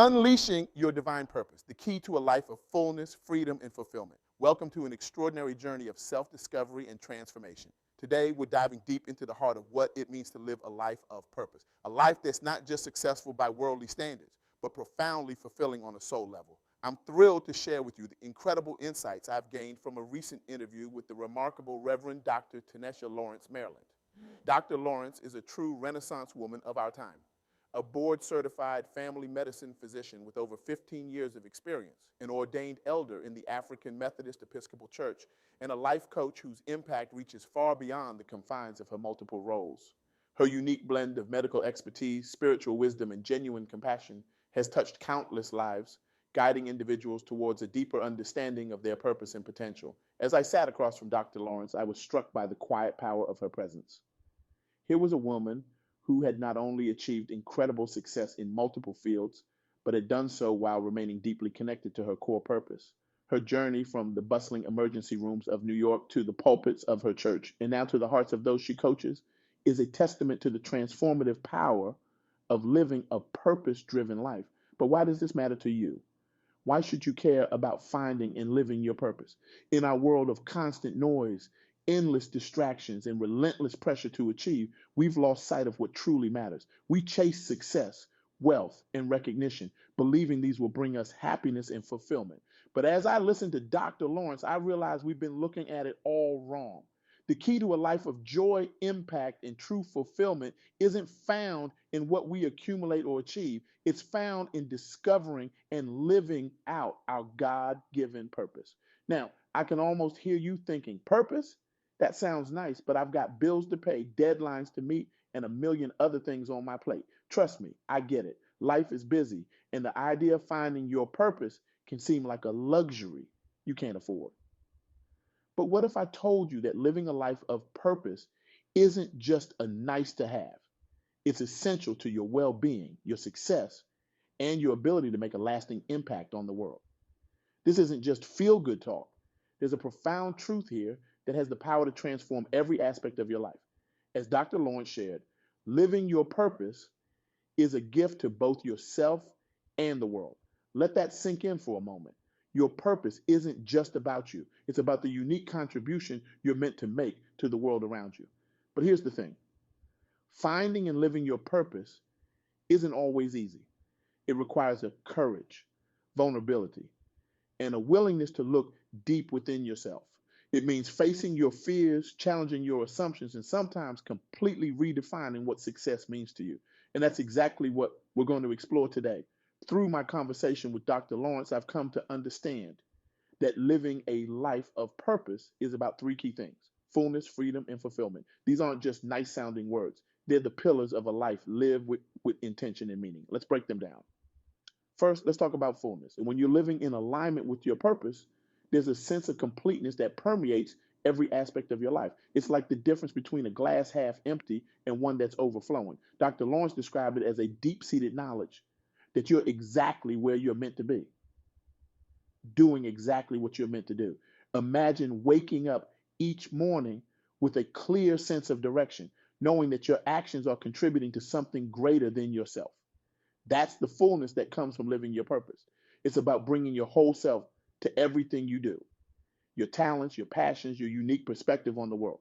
Unleashing your divine purpose, the key to a life of fullness, freedom, and fulfillment. Welcome to an extraordinary journey of self-discovery and transformation. Today, we're diving deep into the heart of what it means to live a life of purpose, a life that's not just successful by worldly standards, but profoundly fulfilling on a soul level. I'm thrilled to share with you the incredible insights I've gained from a recent interview with the remarkable Reverend Dr. Tanesha Lawrence, Maryland. Dr. Lawrence is a true Renaissance woman of our time, a board-certified family medicine physician with over 15 years of experience, an ordained elder in the African Methodist Episcopal Church, and a life coach whose impact reaches far beyond the confines of her multiple roles. Her unique blend of medical expertise, spiritual wisdom, and genuine compassion has touched countless lives, guiding individuals towards a deeper understanding of their purpose and potential. As I sat across from Dr. Lawrence, I was struck by the quiet power of her presence. Here was a woman who had not only achieved incredible success in multiple fields, but had done so while remaining deeply connected to her core purpose. Her journey from the bustling emergency rooms of New York to the pulpits of her church, and now to the hearts of those she coaches, is a testament to the transformative power of living a purpose-driven life. But why does this matter to you? Why should you care about finding and living your purpose? In our world of constant noise, endless distractions, and relentless pressure to achieve, we've lost sight of what truly matters. We chase success, wealth, and recognition, believing these will bring us happiness and fulfillment. But as I listened to Dr. Lawrence, I realized we've been looking at it all wrong. The key to a life of joy, impact, and true fulfillment isn't found in what we accumulate or achieve. It's found in discovering and living out our God-given purpose. Now, I can almost hear you thinking, purpose? That sounds nice, but I've got bills to pay, deadlines to meet, and a million other things on my plate. Trust me, I get it. Life is busy, and the idea of finding your purpose can seem like a luxury you can't afford. But what if I told you that living a life of purpose isn't just a nice to have? It's essential to your well being, your success, and your ability to make a lasting impact on the world. This isn't just feel good talk. There's a profound truth here that has the power to transform every aspect of your life. As Dr. Lawrence shared, living your purpose is a gift to both yourself and the world. Let that sink in for a moment. Your purpose isn't just about you. It's about the unique contribution you're meant to make to the world around you. But here's the thing. Finding and living your purpose isn't always easy. It requires a courage, vulnerability, and a willingness to look deep within yourself. It means facing your fears, challenging your assumptions, and sometimes completely redefining what success means to you. And that's exactly what we're going to explore today. Through my conversation with Dr. Lawrence, I've come to understand that living a life of purpose is about three key things: fullness, freedom, and fulfillment. These aren't just nice sounding words. They're the pillars of a life lived with intention and meaning. Let's break them down. First, let's talk about fullness. And when you're living in alignment with your purpose, there's a sense of completeness that permeates every aspect of your life. It's like the difference between a glass half empty and one that's overflowing. Dr. Lawrence described it as a deep-seated knowledge that you're exactly where you're meant to be, doing exactly what you're meant to do. Imagine waking up each morning with a clear sense of direction, knowing that your actions are contributing to something greater than yourself. That's the fullness that comes from living your purpose. It's about bringing your whole self to everything you do, your talents, your passions, your unique perspective on the world.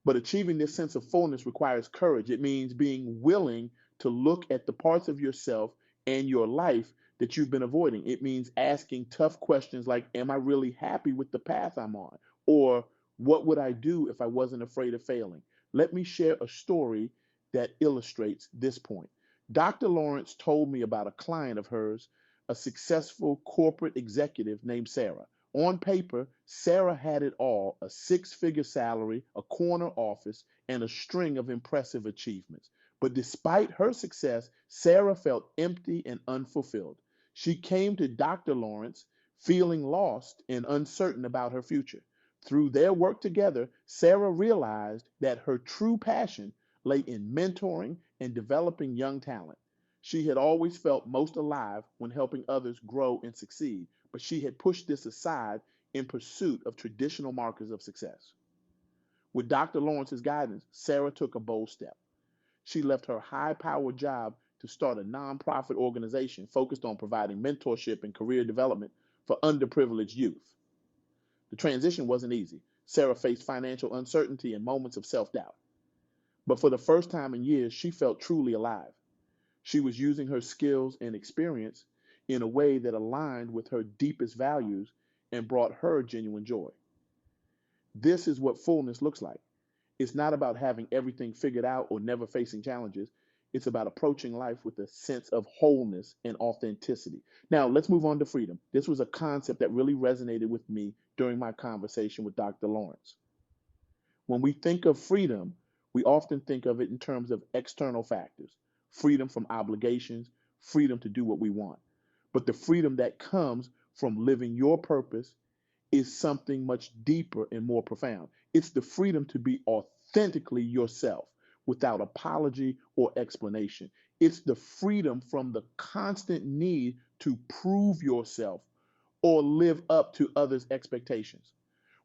But achieving this sense of fullness requires courage. It means being willing to look at the parts of yourself and your life that you've been avoiding. It means asking tough questions like, am I really happy with the path I'm on? Or what would I do if I wasn't afraid of failing? Let me share a story that illustrates this point. Dr. Lawrence told me about a client of hers, a successful corporate executive named Sarah. On paper, Sarah had it all: a six-figure salary, a corner office, and a string of impressive achievements. But despite her success, Sarah felt empty and unfulfilled. She came to Dr. Lawrence feeling lost and uncertain about her future. Through their work together, Sarah realized that her true passion lay in mentoring and developing young talent. She had always felt most alive when helping others grow and succeed, but she had pushed this aside in pursuit of traditional markers of success. With Dr. Lawrence's guidance, Sarah took a bold step. She left her high-powered job to start a nonprofit organization focused on providing mentorship and career development for underprivileged youth. The transition wasn't easy. Sarah faced financial uncertainty and moments of self-doubt. But for the first time in years, she felt truly alive. She was using her skills and experience in a way that aligned with her deepest values and brought her genuine joy. This is what fullness looks like. It's not about having everything figured out or never facing challenges. It's about approaching life with a sense of wholeness and authenticity. Now, let's move on to freedom. This was a concept that really resonated with me during my conversation with Dr. Lawrence. When we think of freedom, we often think of it in terms of external factors, freedom from obligations, freedom to do what we want. But the freedom that comes from living your purpose is something much deeper and more profound. It's the freedom to be authentically yourself without apology or explanation. It's the freedom from the constant need to prove yourself or live up to others' expectations.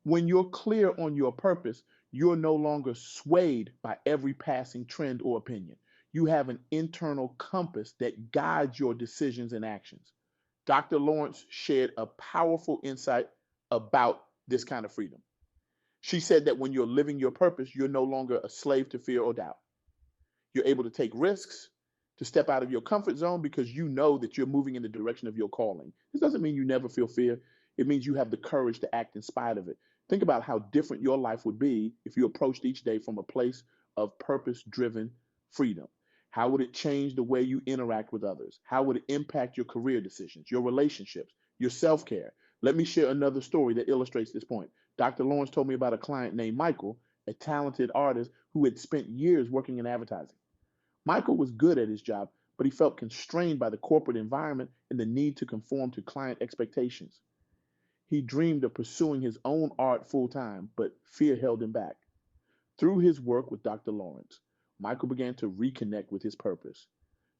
When you're clear on your purpose, you're no longer swayed by every passing trend or opinion. You have an internal compass that guides your decisions and actions. Dr. Lawrence shared a powerful insight about this kind of freedom. She said that when you're living your purpose, you're no longer a slave to fear or doubt. You're able to take risks, to step out of your comfort zone because you know that you're moving in the direction of your calling. This doesn't mean you never feel fear. It means you have the courage to act in spite of it. Think about how different your life would be if you approached each day from a place of purpose-driven freedom. How would it change the way you interact with others? How would it impact your career decisions, your relationships, your self-care? Let me share another story that illustrates this point. Dr. Lawrence told me about a client named Michael, a talented artist who had spent years working in advertising. Michael was good at his job, but he felt constrained by the corporate environment and the need to conform to client expectations. He dreamed of pursuing his own art full time, but fear held him back. Through his work with Dr. Lawrence, Michael began to reconnect with his purpose,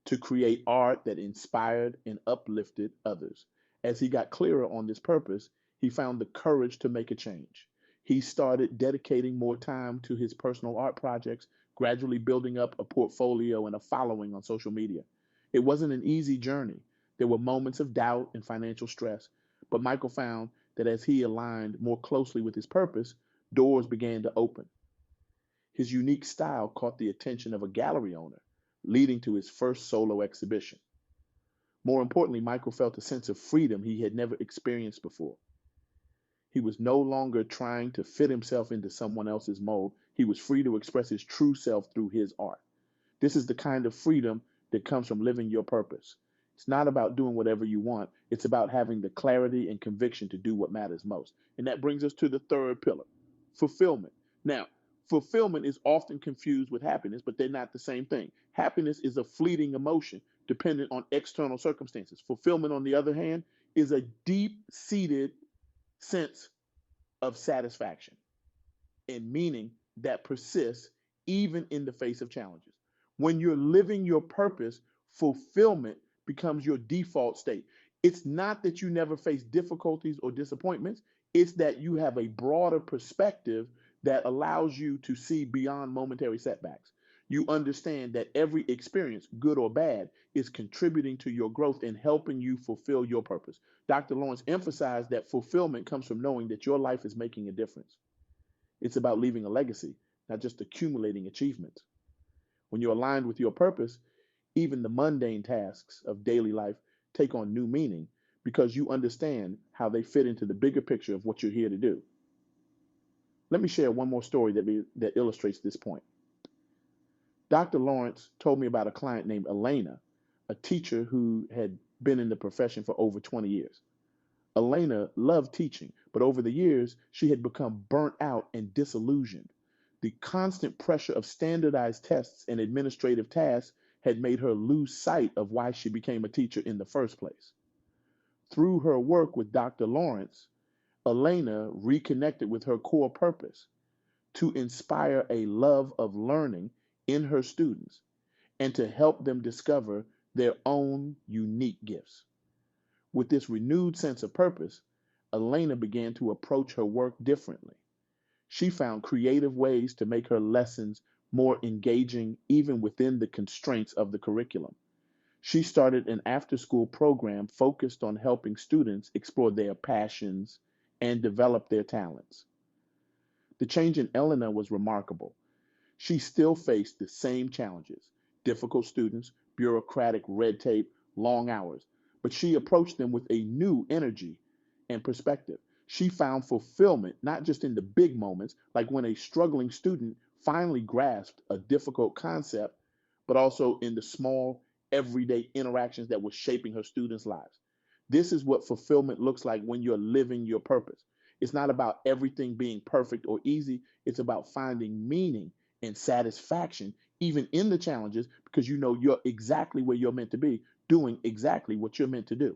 to create art that inspired and uplifted others. As he got clearer on this purpose, he found the courage to make a change. He started dedicating more time to his personal art projects, gradually building up a portfolio and a following on social media. It wasn't an easy journey. There were moments of doubt and financial stress, but Michael found that as he aligned more closely with his purpose, doors began to open. His unique style caught the attention of a gallery owner, leading to his first solo exhibition. More importantly, Michael felt a sense of freedom he had never experienced before. He was no longer trying to fit himself into someone else's mold. He was free to express his true self through his art. This is the kind of freedom that comes from living your purpose. It's not about doing whatever you want. It's about having the clarity and conviction to do what matters most. And that brings us to the third pillar, fulfillment. Now, fulfillment is often confused with happiness, but they're not the same thing. Happiness is a fleeting emotion dependent on external circumstances. Fulfillment, on the other hand, is a deep-seated sense of satisfaction and meaning that persists even in the face of challenges. When you're living your purpose, fulfillment becomes your default state. It's not that you never face difficulties or disappointments, it's that you have a broader perspective that allows you to see beyond momentary setbacks. You understand that every experience, good or bad, is contributing to your growth and helping you fulfill your purpose. Dr. Lawrence emphasized that fulfillment comes from knowing that your life is making a difference. It's about leaving a legacy, not just accumulating achievements. When you're aligned with your purpose, even the mundane tasks of daily life take on new meaning because you understand how they fit into the bigger picture of what you're here to do. Let me share one more story that illustrates this point. Dr. Lawrence told me about a client named Elena, a teacher who had been in the profession for over 20 years. Elena loved teaching, but over the years, she had become burnt out and disillusioned. The constant pressure of standardized tests and administrative tasks had made her lose sight of why she became a teacher in the first place. Through her work with Dr. Lawrence, Elena reconnected with her core purpose to inspire a love of learning in her students and to help them discover their own unique gifts. With this renewed sense of purpose, Elena began to approach her work differently. She found creative ways to make her lessons more engaging even within the constraints of the curriculum. She started an after school program focused on helping students explore their passions and develop their talents. The change in Eleanor was remarkable. She still faced the same challenges: difficult students, bureaucratic red tape, long hours. But she approached them with a new energy and perspective. She found fulfillment not just in the big moments, like when a struggling student finally grasped a difficult concept, but also in the small, everyday interactions that were shaping her students' lives. This is what fulfillment looks like when you're living your purpose. It's not about everything being perfect or easy, it's about finding meaning and satisfaction, even in the challenges, because you know you're exactly where you're meant to be, doing exactly what you're meant to do.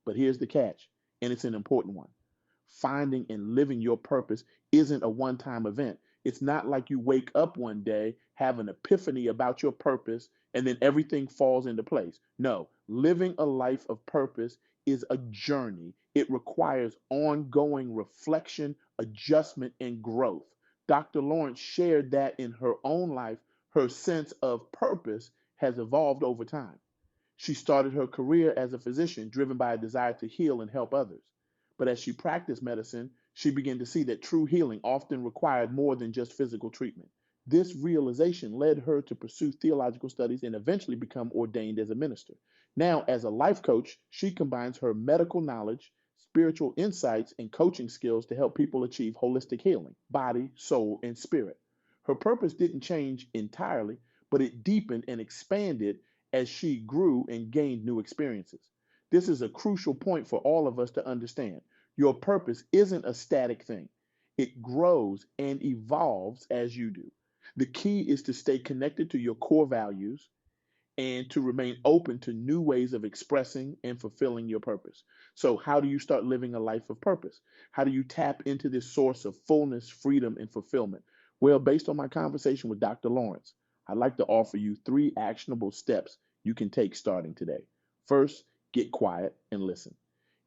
But here's the catch, and it's an important one. Finding and living your purpose isn't a one time event. It's not like you wake up one day, have an epiphany about your purpose, and then everything falls into place. No, living a life of purpose is a journey. It requires ongoing reflection, adjustment, and growth. Dr. Lawrence shared that in her own life, her sense of purpose has evolved over time. She started her career as a physician, driven by a desire to heal and help others. But as she practiced medicine, she began to see that true healing often required more than just physical treatment. This realization led her to pursue theological studies and eventually become ordained as a minister. Now, as a life coach, she combines her medical knowledge, spiritual insights, and coaching skills to help people achieve holistic healing, body, soul, and spirit. Her purpose didn't change entirely, but it deepened and expanded as she grew and gained new experiences. This is a crucial point for all of us to understand. Your purpose isn't a static thing, it grows and evolves as you do. The key is to stay connected to your core values and to remain open to new ways of expressing and fulfilling your purpose. So, how do you start living a life of purpose? How do you tap into this source of fullness, freedom, and fulfillment? Well, based on my conversation with Dr. Lawrence, I'd like to offer you three actionable steps you can take starting today. First, get quiet and listen.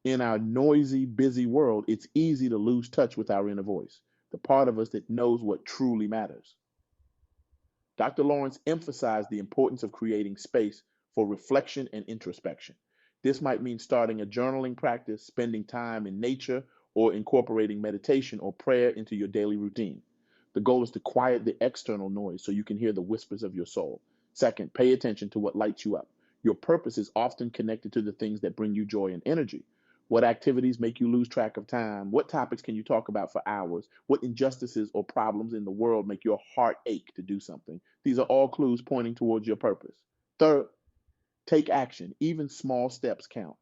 In our noisy, busy world, it's easy to lose touch with our inner voice, the part of us that knows what truly matters. Dr. Lawrence emphasized the importance of creating space for reflection and introspection. This might mean starting a journaling practice, spending time in nature, or incorporating meditation or prayer into your daily routine. The goal is to quiet the external noise so you can hear the whispers of your soul. Second, pay attention to what lights you up. Your purpose is often connected to the things that bring you joy and energy. What activities make you lose track of time? What topics can you talk about for hours? What injustices or problems in the world make your heart ache to do something? These are all clues pointing towards your purpose. Third, take action. Even small steps count.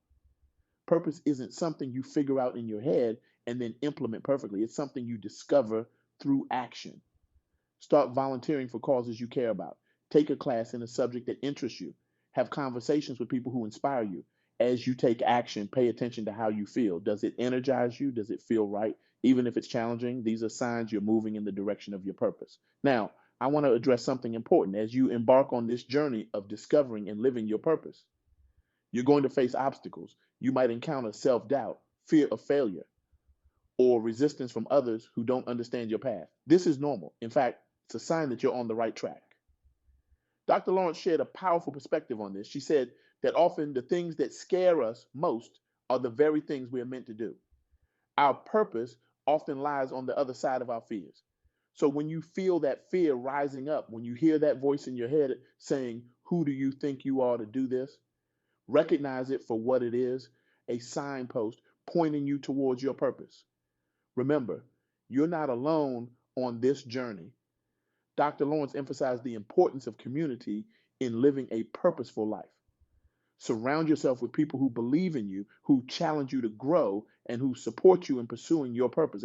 Purpose isn't something you figure out in your head and then implement perfectly. It's something you discover through action. Start volunteering for causes you care about. Take a class in a subject that interests you. Have conversations with people who inspire you. As you take action, pay attention to how you feel. Does it energize you? Does it feel right? Even if it's challenging, these are signs you're moving in the direction of your purpose. Now, I want to address something important as you embark on this journey of discovering and living your purpose. You're going to face obstacles. You might encounter self doubt, fear of failure, or resistance from others who don't understand your path. This is normal. In fact, it's a sign that you're on the right track. Dr. Lawrence shared a powerful perspective on this. She said that often the things that scare us most are the very things we are meant to do. Our purpose often lies on the other side of our fears. So when you feel that fear rising up, when you hear that voice in your head saying, "Who do you think you are to do this?" recognize it for what it is, a signpost pointing you towards your purpose. Remember, you're not alone on this journey. Dr. Lawrence emphasized the importance of community in living a purposeful life. Surround yourself with people who believe in you, who challenge you to grow, and who support you in pursuing your purpose.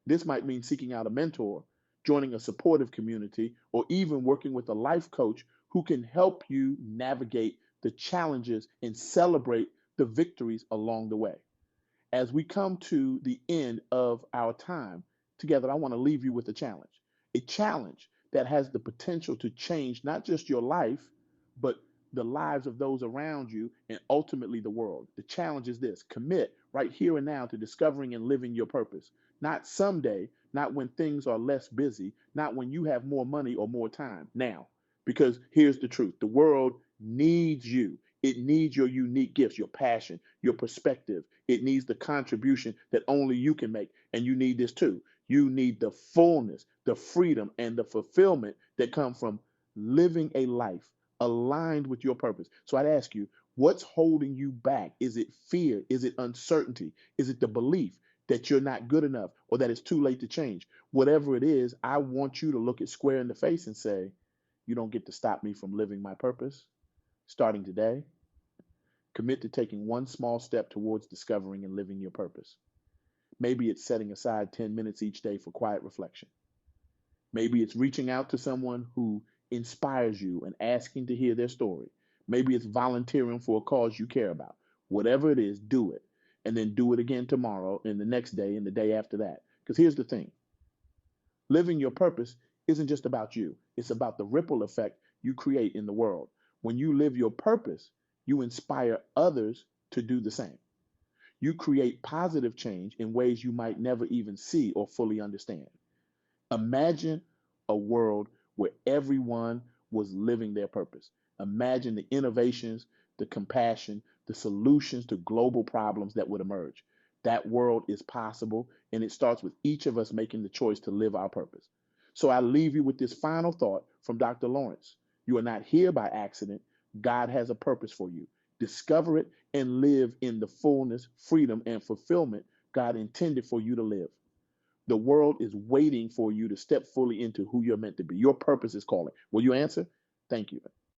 This might mean seeking out a mentor, joining a supportive community, or even working with a life coach who can help you navigate the challenges and celebrate the victories along the way. As we come to the end of our time together, I want to leave you with a challenge that has the potential to change not just your life, but the lives of those around you and ultimately the world. The challenge is this: commit right here and now to discovering and living your purpose. Not someday, not when things are less busy, not when you have more money or more time. Now, because here's the truth: the world needs you. It needs your unique gifts, your passion, your perspective. It needs the contribution that only you can make. And you need this too. You need the fullness, the freedom, and the fulfillment that come from living a life aligned with your purpose. So I'd ask you, what's holding you back? Is it fear? Is it uncertainty? Is it the belief that you're not good enough or that it's too late to change? Whatever it is, I want you to look it square in the face and say, you don't get to stop me from living my purpose. Starting today, commit to taking one small step towards discovering and living your purpose. Maybe it's setting aside 10 minutes each day for quiet reflection. Maybe it's reaching out to someone who inspires you and asking to hear their story. Maybe it's volunteering for a cause you care about. Whatever it is, do it. And then do it again tomorrow and the next day and the day after that. Because here's the thing, living your purpose isn't just about you, it's about the ripple effect you create in the world. When you live your purpose, you inspire others to do the same. You create positive change in ways you might never even see or fully understand. Imagine a world where everyone was living their purpose. Imagine the innovations, the compassion, the solutions to global problems that would emerge. That world is possible, and it starts with each of us making the choice to live our purpose. So I leave you with this final thought from Dr. Lawrence. You are not here by accident. God has a purpose for you. Discover it and live in the fullness, freedom, and fulfillment God intended for you to live. The world is waiting for you to step fully into who you're meant to be. Your purpose is calling. Will you answer? Thank you.